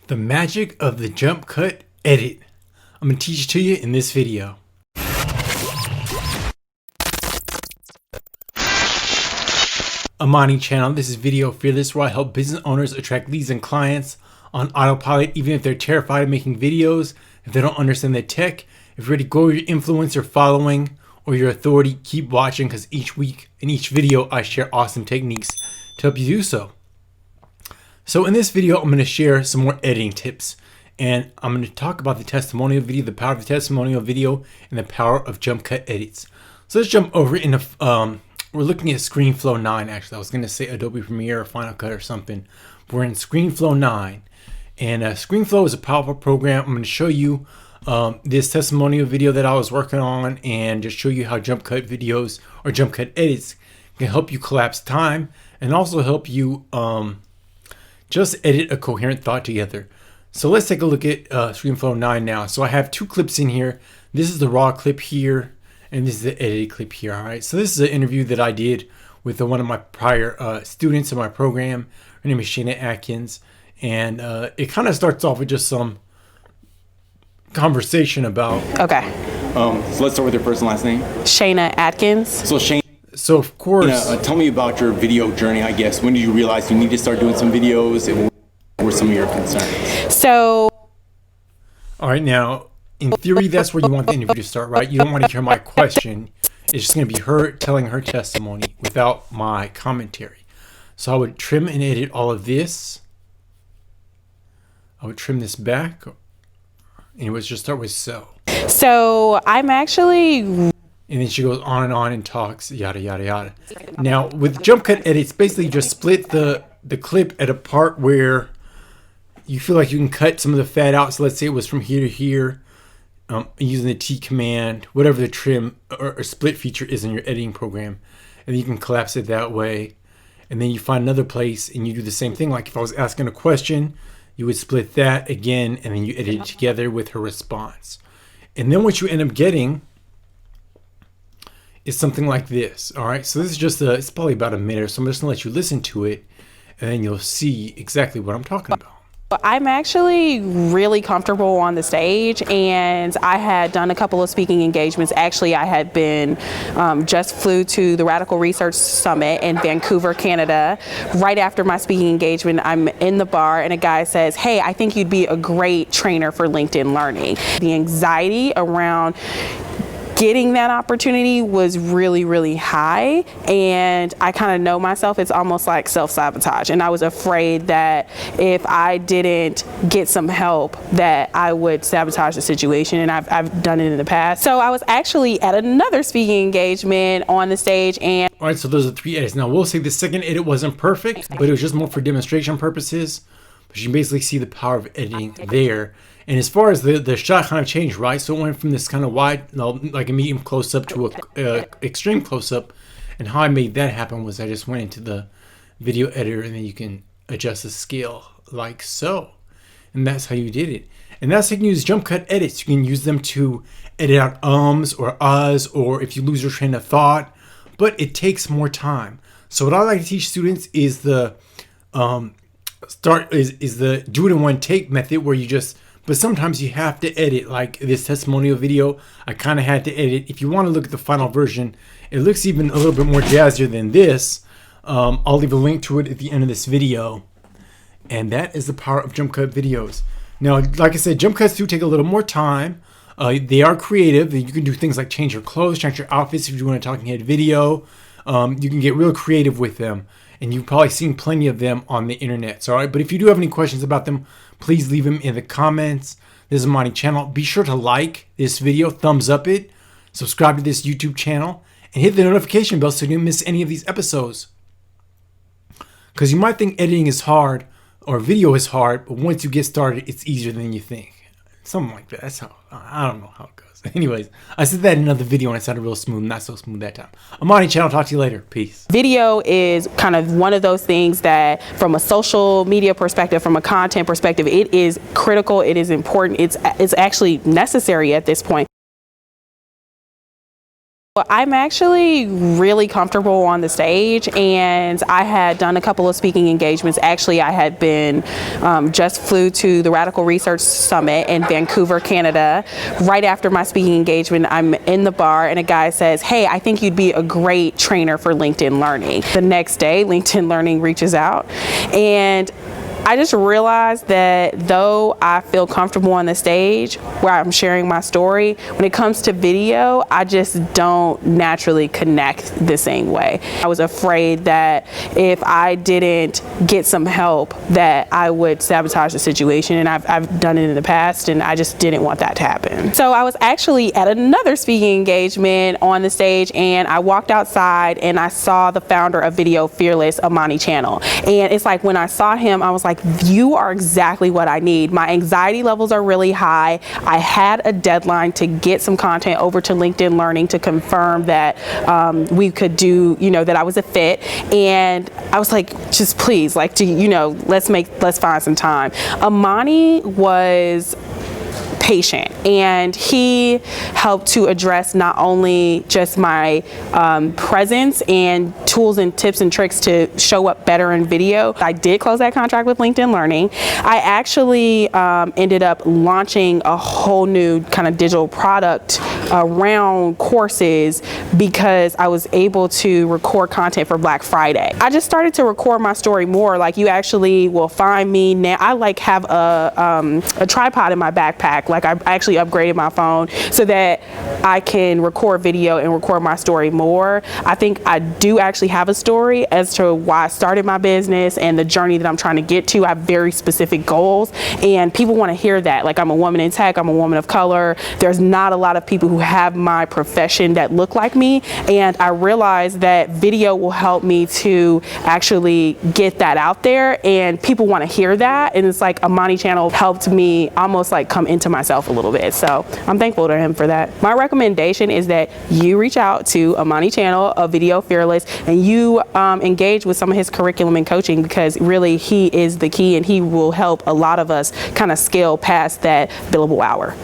The magic of the jump cut edit. I'm going to teach it to you in this video. Amani Channel, this is Video Fearless, where I help business owners attract leads and clients on autopilot, even if they're terrified of making videos, if they don't understand the tech. If you're ready to grow your influence or following or your authority, keep watching, because each week in each video I share awesome techniques to help you do so. So in this video, I'm going to share some more editing tips, and I'm going to talk about the testimonial video, the power of the testimonial video, and the power of jump cut edits. So let's jump over into, we're looking at ScreenFlow 9 actually. I was going to say Adobe Premiere or Final Cut or something. We're in ScreenFlow 9, and ScreenFlow is a powerful program. I'm going to show you this testimonial video that I was working on, and just show you how jump cut videos or jump cut edits can help you collapse time and also help you just edit a coherent thought together. So let's take a look at ScreenFlow 9 now. So I have two clips in here. This is the raw clip here, and this is the edited clip here. All right, so this is an interview that I did with one of my prior students in my program. Her name is Shayna Atkins, and it kind of starts off with just some conversation about. Okay. So let's start with your first and last name. Shayna Atkins. So Shayna. So of course, tell me about your video journey, I guess. When did you realize you need to start doing some videos, and what were some of your concerns? So. All right, now, in theory, that's where you want the interview to start, right? You don't want to hear my question. It's just going to be her telling her testimony without my commentary. So I would trim and edit all of this. I would trim this back. And it would just start with so. So I'm actually. And then she goes on and talks, yada, yada, yada. Now, with jump cut edits, basically just split the clip at a part where you feel like you can cut some of the fat out. So let's say it was from here to here, using the T command, whatever the trim or split feature is in your editing program. And then you can collapse it that way. And then you find another place and you do the same thing. Like if I was asking a question, you would split that again, and then you edit it together with her response. And then what you end up getting is something like this. All right, so this is just it's probably about a minute, so I'm just gonna let you listen to it, and then you'll see exactly what I'm talking about. I'm actually really comfortable on the stage, and I had done a couple of speaking engagements. Actually, I had been just flew to the Radical Research Summit in Vancouver, Canada. Right after my speaking engagement, I'm in the bar and a guy says, "Hey, I think you'd be a great trainer for LinkedIn Learning." The anxiety around getting that opportunity was really, really high, and I kind of know myself. It's almost like self-sabotage, and I was afraid that if I didn't get some help that I would sabotage the situation, and I've done it in the past. So I was actually at another speaking engagement on the stage, and all right, so those are 3 edits. Now we'll say the second edit wasn't perfect, but it was just more for demonstration purposes. But you can basically see the power of editing there. And as far as the shot kind of changed, right? So it went from this kind of wide, like a medium close-up to a extreme close-up. And how I made that happen was I just went into the video editor, and then you can adjust the scale like so. And that's how you did it. And that's how you can use jump cut edits. You can use them to edit out ums or uhs, or if you lose your train of thought. But it takes more time. So what I like to teach students is the the do it in one take method, where you just. But sometimes you have to edit, like this testimonial video. I kind of had to edit. If you want to look at the final version, it looks even a little bit more jazzier than this. I'll leave a link to it at the end of this video. And that is the power of jump cut videos. Now, like I said, jump cuts do take a little more time. They are creative. You can do things like change your clothes, change your outfits if you want a talking head video. You can get real creative with them. And you've probably seen plenty of them on the internet. So, all right, but if you do have any questions about them, please leave them in the comments. This is Amani Channel. Be sure to like this video, thumbs up it, subscribe to this YouTube channel, and hit the notification bell so you don't miss any of these episodes. Because you might think editing is hard or video is hard, but once you get started, it's easier than you think. Something like that. That's how, I don't know how it goes. Anyways, I said that in another video and it sounded real smooth, not so smooth that time. Amani Channel, talk to you later. Peace. Video is kind of one of those things that, from a social media perspective, from a content perspective, it is critical, it is important, it's actually necessary at this point. I'm actually really comfortable on the stage, and I had done a couple of speaking engagements. Actually, I had been just flew to the Radical Research Summit in Vancouver, Canada. Right after my speaking engagement, I'm in the bar and a guy says, "Hey, I think you'd be a great trainer for LinkedIn Learning." The next day, LinkedIn Learning reaches out, and I just realized that though I feel comfortable on the stage where I'm sharing my story, when it comes to video, I just don't naturally connect the same way. I was afraid that if I didn't get some help that I would sabotage the situation, and I've done it in the past, and I just didn't want that to happen. So I was actually at another speaking engagement on the stage, and I walked outside and I saw the founder of Video Fearless, Amani Channel. And it's like when I saw him, I was like, you are exactly what I need. My anxiety levels are really high. I had a deadline to get some content over to LinkedIn Learning to confirm that we could do, that I was a fit. And I was like, just please, like, let's find some time. Amani was patient, and he helped to address not only just my presence and tools and tips and tricks to show up better in video. I did close that contract with LinkedIn Learning. I actually ended up launching a whole new kind of digital product around courses because I was able to record content for Black Friday. I just started to record my story more. Like, you actually will find me now. I like have a tripod in my backpack. Like, I actually upgraded my phone so that I can record video and record my story more. I think I do actually have a story as to why I started my business and the journey that I'm trying to get to. I have very specific goals, and people want to hear that. Like, I'm a woman in tech, I'm a woman of color. There's not a lot of people who have my profession that look like me, and I realized that video will help me to actually get that out there, and people want to hear that. And it's like Amani Channel helped me almost like come into myself a little bit. So I'm thankful to him for that. My recommendation is that you reach out to Amani Channel of Video Fearless, and you engage with some of his curriculum and coaching, because really he is the key, and he will help a lot of us kind of scale past that billable hour.